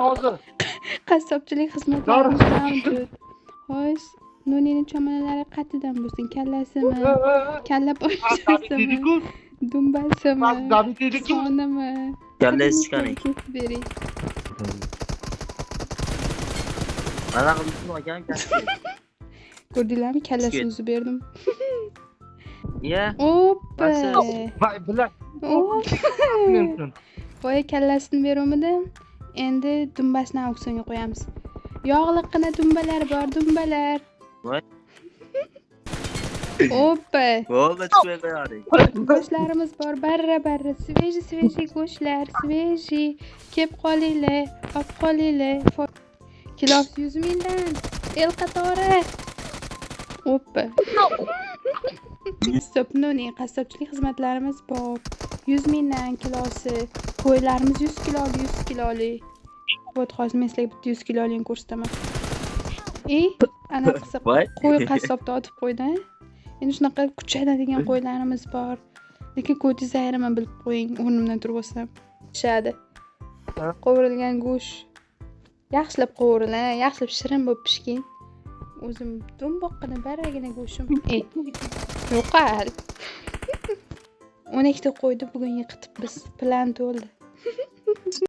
hozir. Qassobchilik xizmatlarimiz mavjud. Xo'sh, Nunini chomonalari qatidan bo'lsin. Kallasimi? Kalla pochchasimi? Dumbasimi? Sonimi? Kallangiz chiqaring. Ketib bering. Mana qildim akam katta. Ko'rdinglarmi? Kallasini uzib berdim. Ya. Oppa. Voy bilan. Boya kallasini beruvmidim. Endi dumbasini auksionga qo'yamiz. Yog'liqqina dumbalar bor, dumbalar. Voy. Oppa. Bo'ldi, chiqib qo'yaring. Go'shtlarimiz bor, barra, sveji go'shtlar, sveji. Kep qolinglar, olib qolinglar. Kilosi 100 mingdan. El qatori. Oppa. Stopnoni qassobchilik xizmatlarimiz bor. 100 mingdan kilosi. Qo'ylarimiz 100 kiloli. Bo't hozir men sizlarga bitta 100 kilolini ko'rsataman. Ana qilsa qo'y qassobda otib qo'ydi. Endi shunaqa kuchayadigan qo'ylarimiz bor. Lekin ko'tingizni ayiraman bilib qo'ying, o'rnimdan turib olsam. Pishadi. Qovurilgan go'sht. Yaxshilab qovuring, yaxshilab shirin bo'lib pishgin. O'zim dumboqqina barragina go'shtim. Yo'qal. 12 ta qo'ydi bugun yiqitib biz. Plan to'ldi.